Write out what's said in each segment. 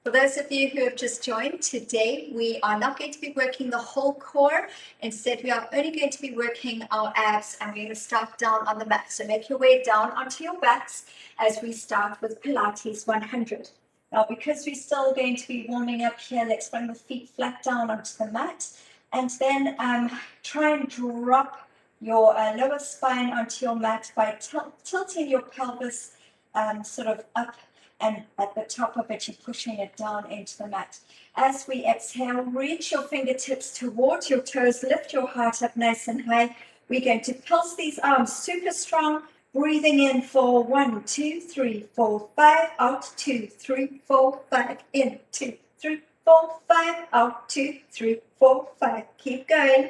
For those of you who have just joined, today we are not going to be working the whole core. Instead, we are only going to be working our abs, and we're going to start down on the mat. So make your way down onto your backs as we start with Pilates 100. Now, because we're still going to be warming up here, let's bring the feet flat down onto the mat, and then try and drop your lower spine onto your mat by tilting your pelvis sort of up, and at the top of it, you're pushing it down into the mat. As we exhale, reach your fingertips towards your toes, lift your heart up nice and high. We're going to pulse these arms super strong, breathing in for 1, 2, 3, 4, 5, out, 2, 3, 4, 5, in, 2, 3, 4, 5, out, 2, 3, 4, 5. Keep going.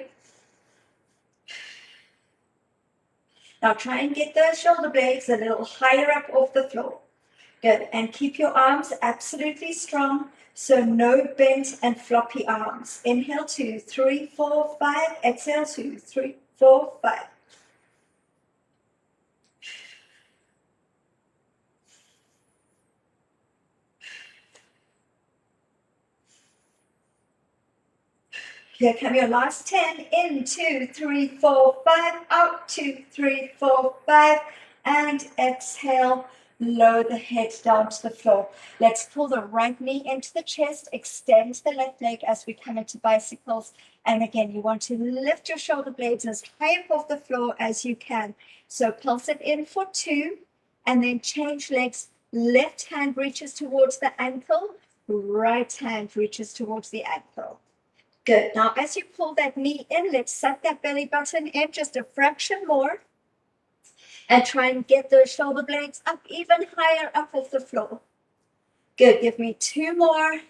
Now try and get those shoulder blades a little higher up off the floor. Good, and keep your arms absolutely strong, so no bent and floppy arms. Inhale, 2, 3, 4, 5. Exhale, 2, 3, 4, 5. Here come your last 10. In, 2, 3, 4, 5. Out, 2, 3, 4, 5. And exhale. Lower the head down to the floor. Let's pull the right knee into the chest, extend the left leg as we come into bicycles. And again, you want to lift your shoulder blades as high up off the floor as you can. So pulse it in for 2, and then change legs. Left hand reaches towards the ankle, right hand reaches towards the ankle. Good. Now, as you pull that knee in, let's suck that belly button in just a fraction more. And try and get those shoulder blades up even higher up off the floor. Good, give me 2 more.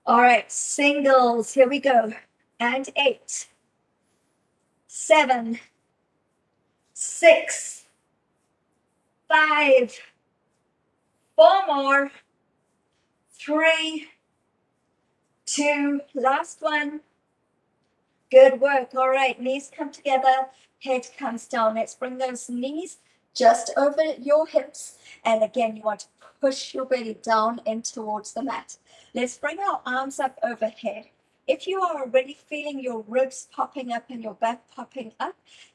All right, singles, here we go. And 8, 7, 6, 5, 4 more, 3, 2, last one. Good work. All right, knees come together, head comes down. Let's bring those knees just over your hips. And again, you want to push your belly down in towards the mat. Let's bring our arms up overhead. If you are already feeling your ribs popping up and your back popping up,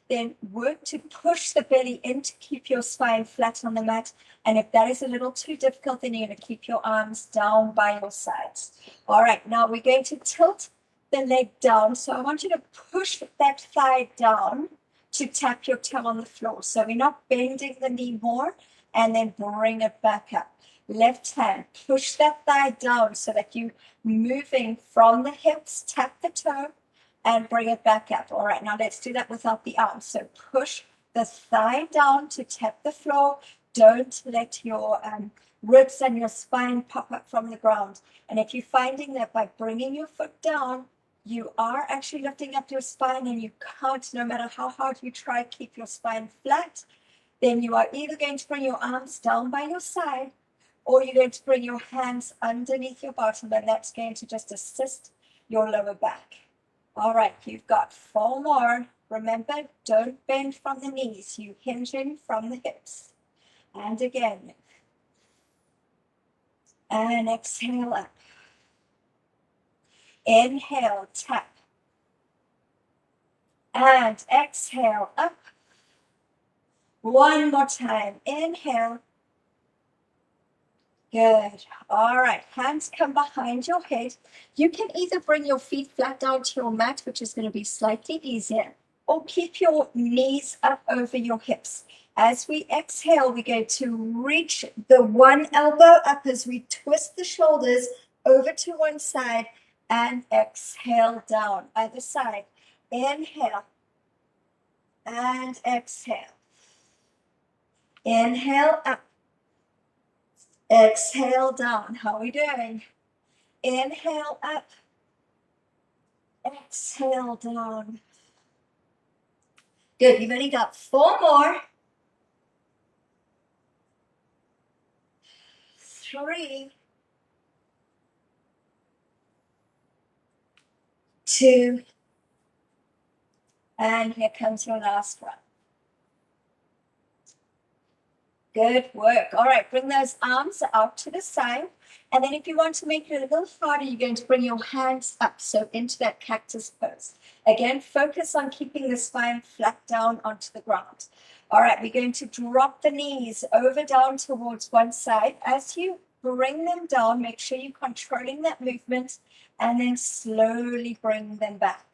then work to push the belly in to keep your spine flat on the mat. And if that is a little too difficult, then you're going to keep your arms down by your sides. All right, now we're going to tilt the leg down. So I want you to push that thigh down to tap your toe on the floor. So we're not bending the knee more, and then bring it back up. Left hand, push that thigh down so that you're moving from the hips, tap the toe, and bring it back up. All right, now let's do that without the arms. So push the thigh down to tap the floor. Don't let your ribs and your spine pop up from the ground. And if you're finding that by bringing your foot down, you are actually lifting up your spine and you can't, no matter how hard you try, keep your spine flat, then you are either going to bring your arms down by your side, or you're going to bring your hands underneath your bottom, and that's going to just assist your lower back. All right, you've got 4 more. Remember, don't bend from the knees. You hinge in from the hips. And again. And exhale up. Inhale, tap. And exhale, up. One more time. Inhale. Good. All right. Hands come behind your head. You can either bring your feet flat down to your mat, which is going to be slightly easier, or keep your knees up over your hips. As we exhale, we're going to reach the one elbow up as we twist the shoulders over to one side, and exhale down. Other side. Inhale. And exhale. Inhale up. Exhale down. How are we doing? Inhale up. Exhale down. Good. You've only got 4 more. 3, 2, and here comes your last one. Good work. All right, bring those arms out to the side. And then if you want to make it a little harder, you're going to bring your hands up, so into that cactus pose. Again, focus on keeping the spine flat down onto the ground. All right, we're going to drop the knees over down towards one side. As you bring them down, make sure you're controlling that movement, and then slowly bring them back.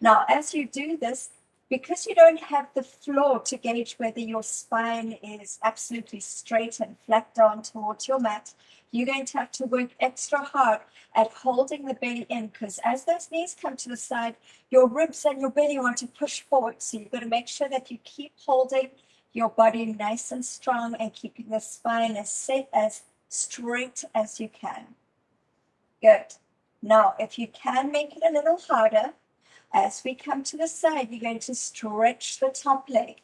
Now, as you do this, because you don't have the floor to gauge whether your spine is absolutely straight and flat down towards your mat, you're going to have to work extra hard at holding the belly in, because as those knees come to the side, your ribs and your belly want to push forward. So you've got to make sure that you keep holding your body nice and strong and keeping the spine as straight as you can. Good. Now, if you can make it a little harder, as we come to the side, you're going to stretch the top leg.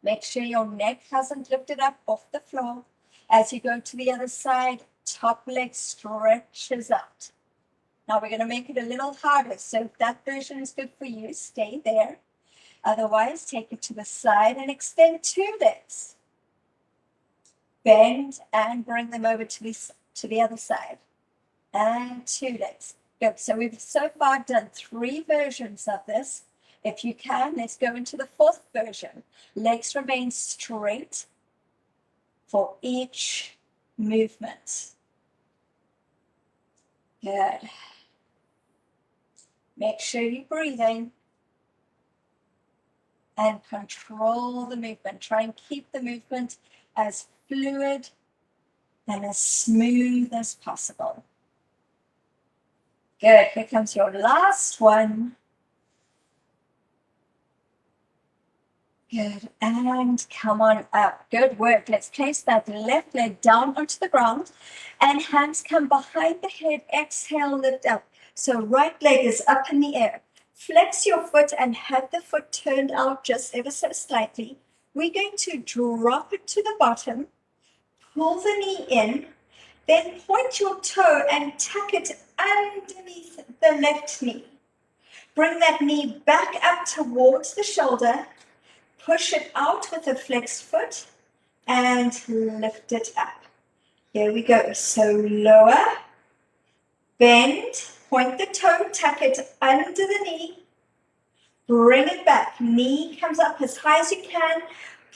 Make sure your neck hasn't lifted up off the floor. As you go to the other side, top leg stretches out. Now we're going to make it a little harder. So if that version is good for you, stay there. Otherwise, take it to the side and extend 2 legs. Bend and bring them over to the other side. And 2 legs. Good. So we've so far done 3 versions of this. If you can, let's go into the 4th version. Legs remain straight for each movement. Good. Make sure you're breathing and control the movement. Try and keep the movement as fluid and as smooth as possible. Good. Here comes your last one. Good. And come on up. Good work. Let's place that left leg down onto the ground and hands come behind the head. Exhale, lift up. So right leg is up in the air. Flex your foot and have the foot turned out just ever so slightly. We're going to drop it to the bottom, pull the knee in, then point your toe and tuck it underneath the left knee. Bring that knee back up towards the shoulder. Push it out with a flexed foot and lift it up. Here we go. So lower, bend, point the toe, tuck it under the knee, bring it back. Knee comes up as high as you can.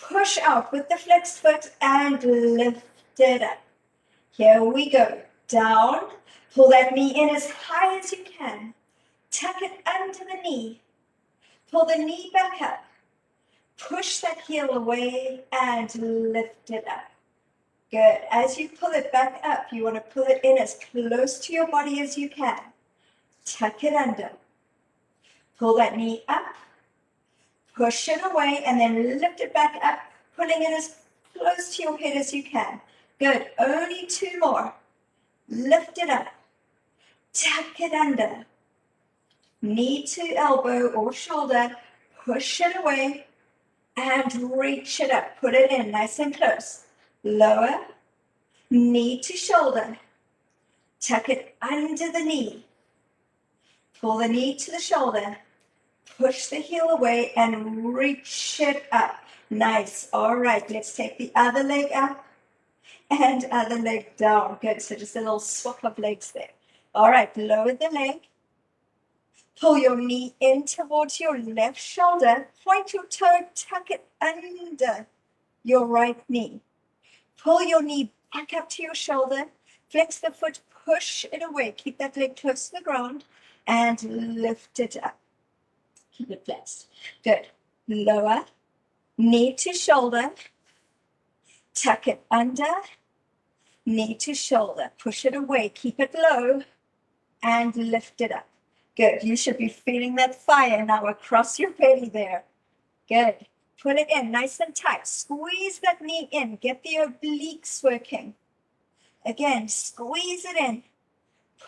Push out with the flexed foot and lift it up. Here we go. Down, pull that knee in as high as you can. Tuck it under the knee. Pull the knee back up. Push that heel away and lift it up. Good. As you pull it back up, you want to pull it in as close to your body as you can. Tuck it under. Pull that knee up. Push it away and then lift it back up, pulling it as close to your head as you can. Good. Only 2 more. Lift it up. Tuck it under. Knee to elbow or shoulder. Push it away. And reach it up. Put it in nice and close. Lower. Knee to shoulder. Tuck it under the knee. Pull the knee to the shoulder. Push the heel away and reach it up. Nice. All right. Let's take the other leg up and other leg down. Good. So just a little swap of legs there. All right. Lower the leg. Pull your knee in towards your left shoulder. Point your toe, tuck it under your right knee. Pull your knee back up to your shoulder. Flex the foot, push it away. Keep that leg close to the ground and lift it up. Keep it flexed. Good. Lower, knee to shoulder. Tuck it under, knee to shoulder. Push it away. Keep it low and lift it up. Good. You should be feeling that fire now across your belly there. Good. Pull it in nice and tight. Squeeze that knee in. Get the obliques working. Again, squeeze it in.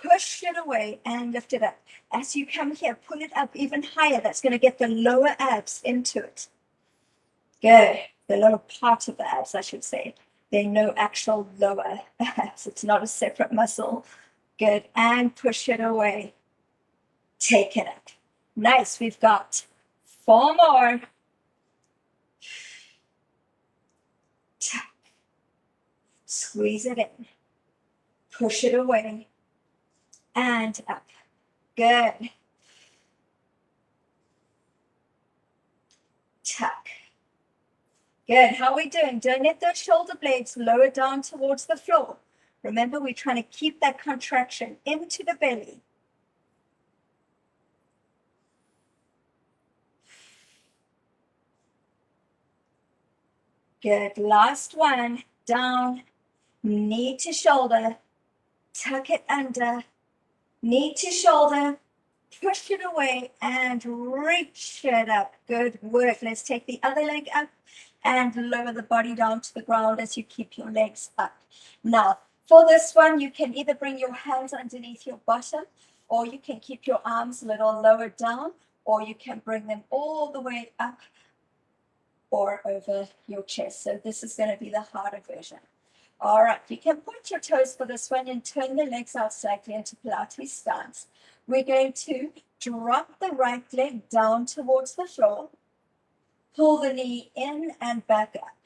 Push it away and lift it up. As you come here, pull it up even higher. That's going to get the lower abs into it. Good. The lower part of the abs, I should say. There are no actual lower abs. It's not a separate muscle. Good. And push it away. Take it up. Nice. We've got 4 more. Tuck. Squeeze it in. push it away, and up. Good. Tuck. Good. How are we doing? Don't let those shoulder blades lower down towards the floor. Remember, we're trying to keep that contraction into the belly. Good. Last one. Down, knee to shoulder, tuck it under, knee to shoulder, push it away and reach it up. Good work. Let's take the other leg up and lower the body down to the ground as you keep your legs up. Now, for this one, you can either bring your hands underneath your bottom, or you can keep your arms a little lower down, or you can bring them all the way up or over your chest. So this is going to be the harder version. All right, you can point your toes for this one and turn the legs out slightly into Pilates stance. We're going to drop the right leg down towards the floor, pull the knee in and back up.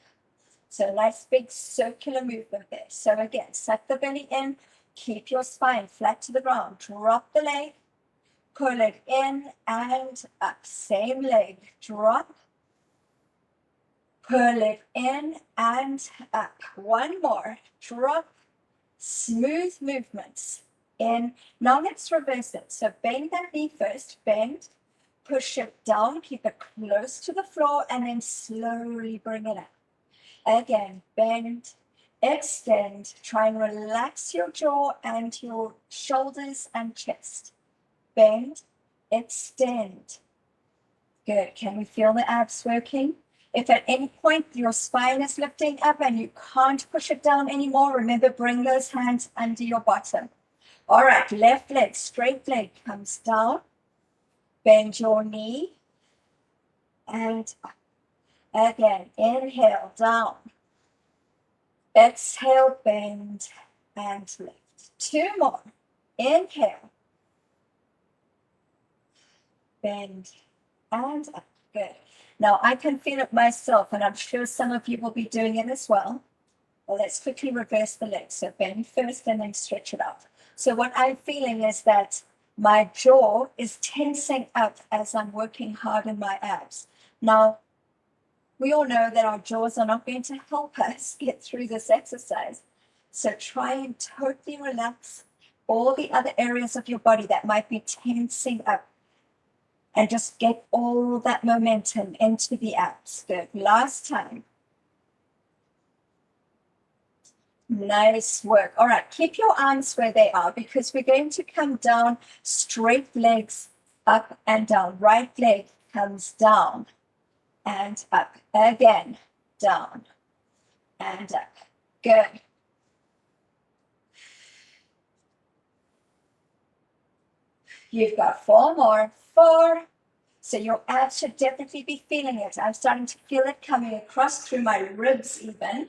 So nice big circular movement there. So again, suck the belly in, keep your spine flat to the ground, drop the leg, pull it in and up. Same leg, drop, pull it in and up. One more, drop, smooth movements in. Now let's reverse it. So bend that knee first, bend, push it down, keep it close to the floor, and then slowly bring it up. Again, bend, extend, try and relax your jaw and your shoulders and chest. Bend, extend. Good. Can we feel the abs working? If at any point your spine is lifting up and you can't push it down anymore, remember, bring those hands under your bottom. All right, left leg, straight leg comes down. Bend your knee and up. Again, inhale, down. Exhale, bend and lift. Two more. Inhale. Bend and up. Good. Now, I can feel it myself, and I'm sure some of you will be doing it as well. Well, let's quickly reverse the legs. So bend first and then stretch it out. So what I'm feeling is that my jaw is tensing up as I'm working hard in my abs. Now, we all know that our jaws are not going to help us get through this exercise. So try and totally relax all the other areas of your body that might be tensing up and just get all that momentum into the abs. Good. Last time. Nice work. All right, keep your arms where they are because we're going to come down, straight legs up and down. Right leg comes down and up. Again, down and up. Good. You've got four more. Four. So your abs should definitely be feeling it. I'm starting to feel it coming across through my ribs even.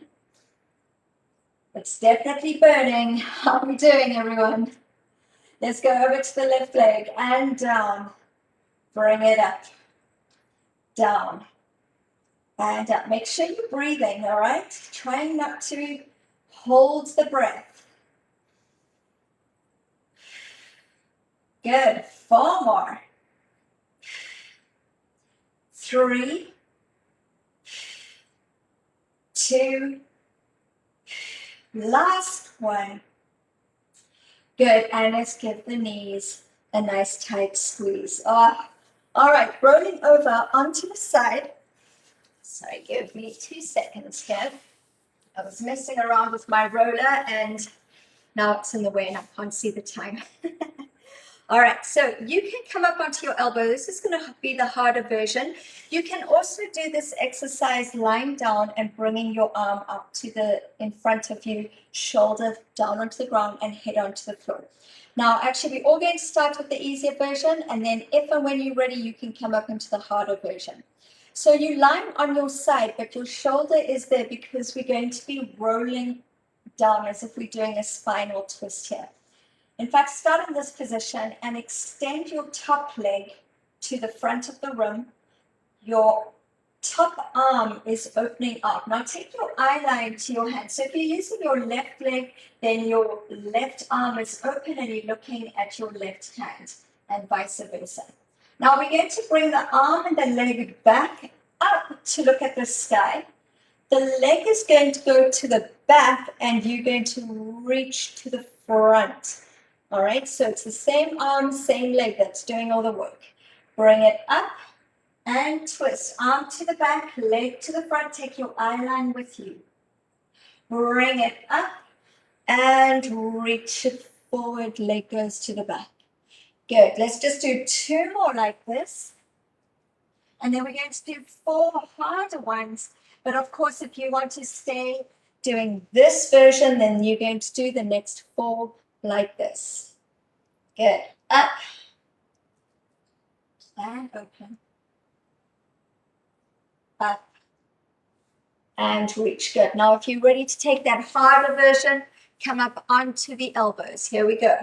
It's definitely burning. How are we doing, everyone? Let's go over to the left leg and down. Bring it up. Down. And up. Make sure you're breathing, all right? Trying not to hold the breath. Good. Four more. Three. Two. Last one. Good. And let's give the knees a nice tight squeeze. All right. Rolling over onto the side. Sorry, give me 2 seconds here. I was messing around with my roller and now it's in the way and I can't see the time. All right, so you can come up onto your elbow. This is going to be the harder version. You can also do this exercise lying down and bringing your arm up to in front of you, shoulder down onto the ground and head onto the floor. Now, actually, we're all going to start with the easier version, and then if and when you're ready, you can come up into the harder version. So you're lying on your side, but your shoulder is there because we're going to be rolling down as if we're doing a spinal twist here. In fact, start in this position and extend your top leg to the front of the room. Your top arm is opening up. Now take your eye line to your hand. So if you're using your left leg, then your left arm is open and you're looking at your left hand, and vice versa. Now we're going to bring the arm and the leg back up to look at the sky. The leg is going to go to the back and you're going to reach to the front. All right, so it's the same arm, same leg that's doing all the work. Bring it up and twist. Arm to the back, leg to the front. Take your eye line with you. Bring it up and reach it forward. Leg goes to the back. Good. Let's just do 2 more like this. And then we're going to do 4 harder ones. But of course, if you want to stay doing this version, then you're going to do the next 4 like this. Good. Up and open. Up and reach. Good. Now, if you're ready to take that harder version, come up onto the elbows. Here we go.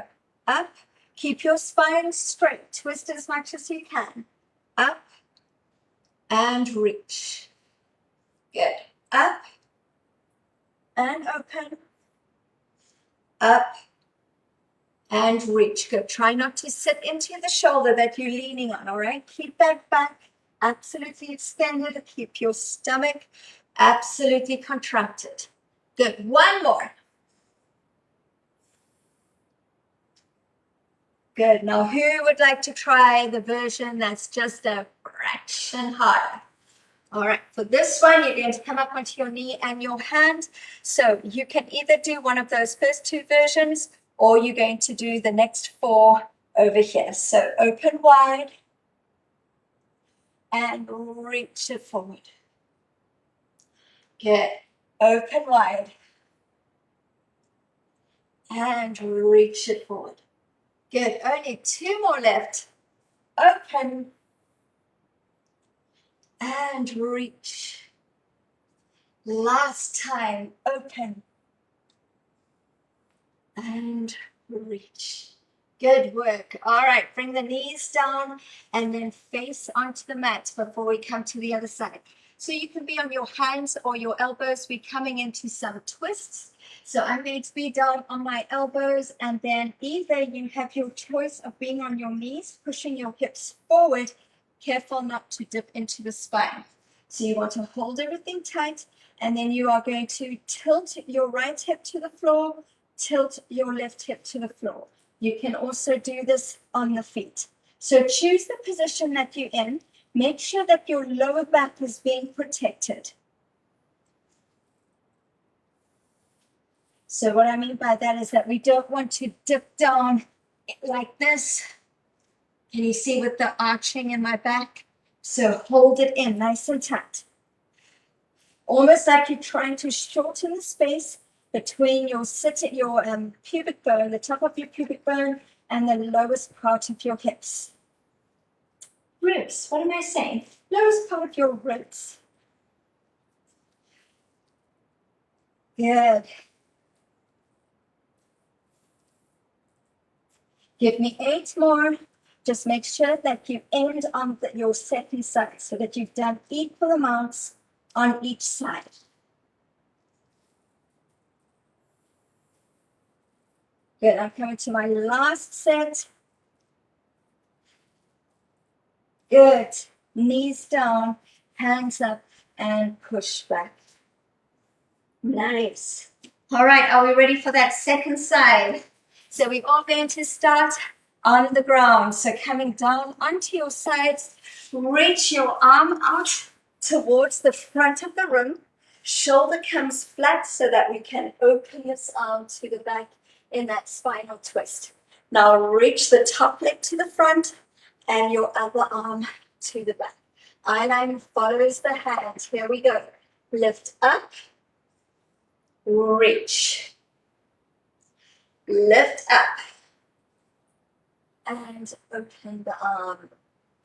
Up. Keep your spine straight. Twist as much as you can. Up and reach. Good. Up and open. Up and reach. Good. Try not to sit into the shoulder that you're leaning on, all right? Keep that back absolutely extended. Keep your stomach absolutely contracted. Good. 1 more. Good. Now, who would like to try the version that's just a fraction harder? All right, for this one, you're going to come up onto your knee and your hand. So you can either do one of those first 2 versions, or you're going to do the next 4 over here. So open wide and reach it forward. Good. Open wide and reach it forward. Good. Only 2 more left. Open and reach. Last time, open and reach. Good work. All right, bring the knees down and then face onto the mat before we come to the other side. So you can be on your hands or your elbows. We're coming into some twists. So I'm going to be down on my elbows, and then either you have your choice of being on your knees, pushing your hips forward. Careful not to dip into the spine. So you want to hold everything tight, and then you are going to tilt your right hip to the floor, tilt your left hip to the floor. You can also do this on the feet. So choose the position that you're in. Make sure that your lower back is being protected. So what I mean by that is that we don't want to dip down like this. Can you see with the arching in my back? So hold it in nice and tight. Almost like you're trying to shorten the space between your pubic bone, the top of your pubic bone, and the lowest part of your hips. Ribs, what am I saying? Lowest part of your ribs. Good. Give me 8 more. Just make sure that you end on your second side so that you've done equal amounts on each side. Good, I'm coming to my last set. Good, knees down, hands up, and push back. Nice. All right, are we ready for that second side? So we're all going to start on the ground. So coming down onto your sides, reach your arm out towards the front of the room. Shoulder comes flat so that we can open this arm to the back in that spinal twist. Now reach the top leg to the front and your other arm to the back. Eye line follows the hand. Here we go. Lift up, reach. Lift up and open the arm.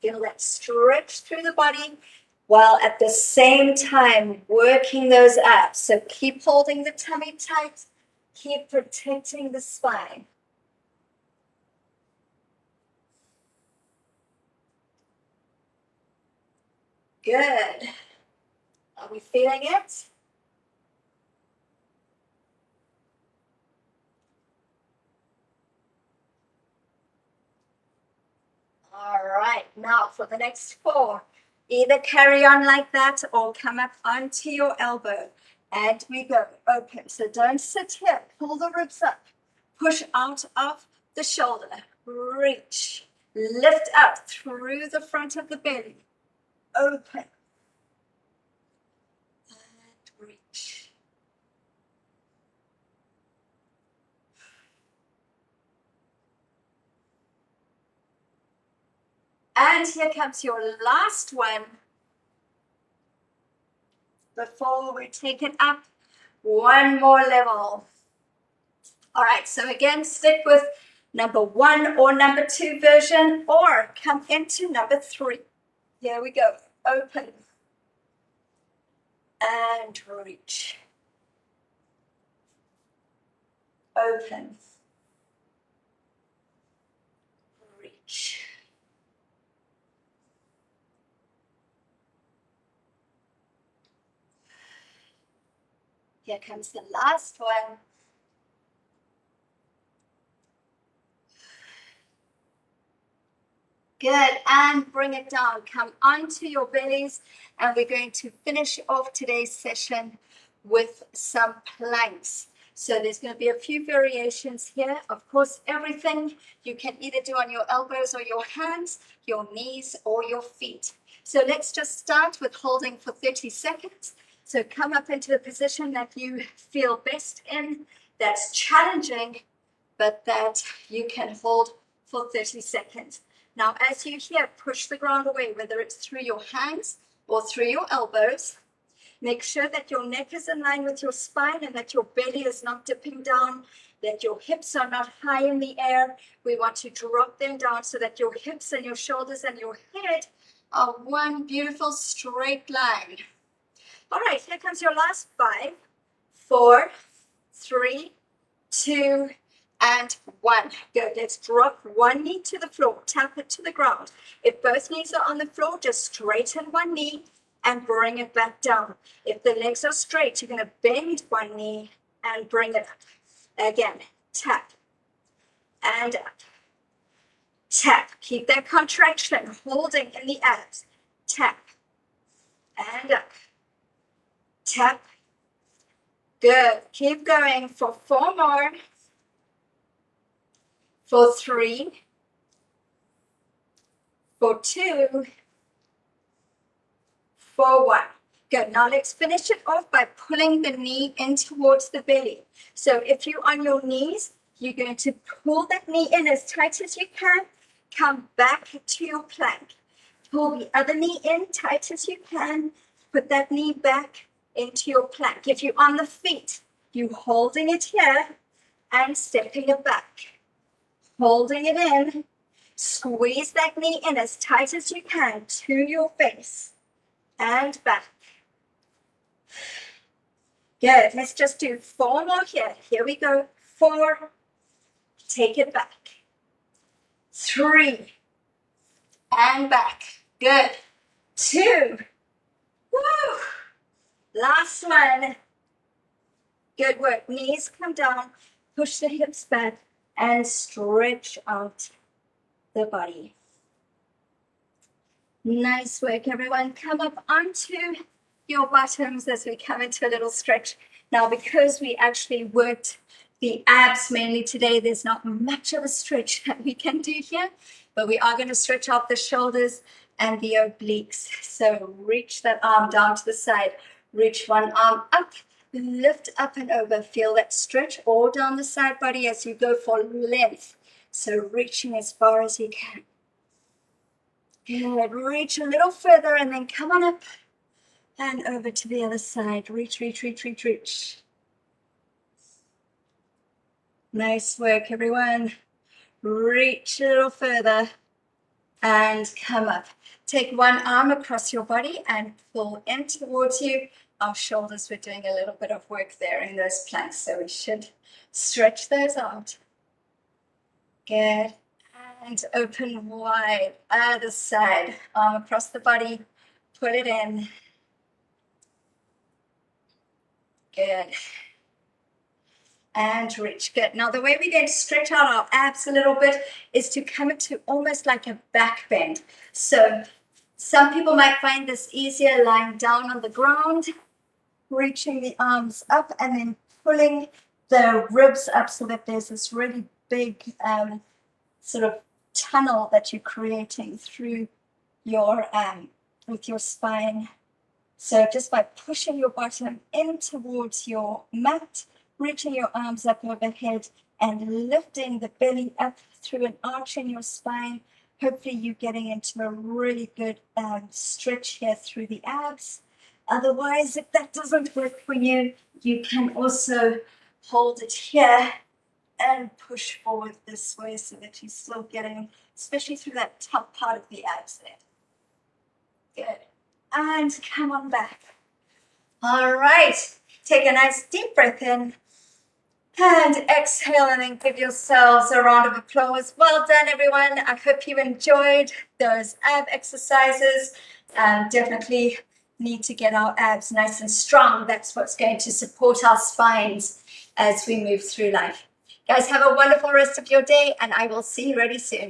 Feel that stretch through the body while at the same time working those abs. So keep holding the tummy tight. Keep protecting the spine. Good. Are we feeling it? All right, now for the next 4, either carry on like that or come up onto your elbow. And we go open. So don't sit here. Pull the ribs up. Push out of the shoulder. Reach. Lift up through the front of the belly. Open. And reach. And here comes your last one before we take it up one more level. All right, so again, stick with number 1 or number 2 version, or come into number 3. Here we go. Open and reach. Open. Reach. Here comes the last one. Good, and bring it down. Come onto your bellies, and we're going to finish off today's session with some planks. So there's going to be a few variations here. Of course, everything you can either do on your elbows or your hands, your knees or your feet. So let's just start with holding for 30 seconds. So come up into the position that you feel best in, that's challenging, but that you can hold for 30 seconds. Now, as you here push the ground away, whether it's through your hands or through your elbows, make sure that your neck is in line with your spine and that your belly is not dipping down, that your hips are not high in the air. We want to drop them down so that your hips and your shoulders and your head are one beautiful straight line. All right, here comes your last 5, 4, 3, 2, and 1. Good. Let's drop one knee to the floor. Tap it to the ground. If both knees are on the floor, just straighten one knee and bring it back down. If the legs are straight, you're going to bend one knee and bring it up. Again, tap and up. Tap. Keep that contraction, holding in the abs. Tap and up. Tap. Good. Keep going for 4 more. For 3, for 2, for 1. Good. Now let's finish it off by pulling the knee in towards the belly. So if you're on your knees, you're going to pull that knee in as tight as you can. Come back to your plank. Pull the other knee in tight as you can. Put that knee back into your plank. If you're on the feet, you're holding it here and stepping it back. Holding it in, squeeze that knee in as tight as you can to your face and back. Good, let's just do 4 more here. Here we go. 4, take it back. 3, and back. Good. 2, woo. Last one. Good work. Knees come down, push the hips back, and stretch out the body. Nice work, everyone. Come up onto your bottoms as we come into a little stretch. Now, because we actually worked the abs mainly today, there's not much of a stretch that we can do here, but we are going to stretch out the shoulders and the obliques. So reach that arm down to the side. Reach one arm up, lift up and over. Feel that stretch all down the side body as you go for length. So reaching as far as you can. Good. Reach a little further and then come on up and over to the other side. Reach, reach, reach, reach, reach. Nice work, everyone. Reach a little further and come up. Take one arm across your body and pull in towards you. Our shoulders, we're doing a little bit of work there in those planks, so we should stretch those out. Good. And open wide. Other side. Arm across the body. Pull it in. Good. And reach. Good. Now the way we're going to stretch out our abs a little bit is to come into almost like a back bend. So some people might find this easier lying down on the ground, reaching the arms up and then pulling the ribs up so that there's this really big sort of tunnel that you're creating through your with your spine. So just by pushing your bottom in towards your mat, reaching your arms up overhead and lifting the belly up through an arch in your spine, hopefully you're getting into a really good stretch here through the abs. Otherwise, if that doesn't work for you, you can also hold it here and push forward this way so that you're still getting, especially through that top part of the abs there. Good. And come on back. All right. Take a nice deep breath in. And exhale and then give yourselves a round of applause. Well done, everyone. I hope you enjoyed those ab exercises. Definitely need to get our abs nice and strong. That's what's going to support our spines as we move through life. Guys, have a wonderful rest of your day, and I will see you really soon.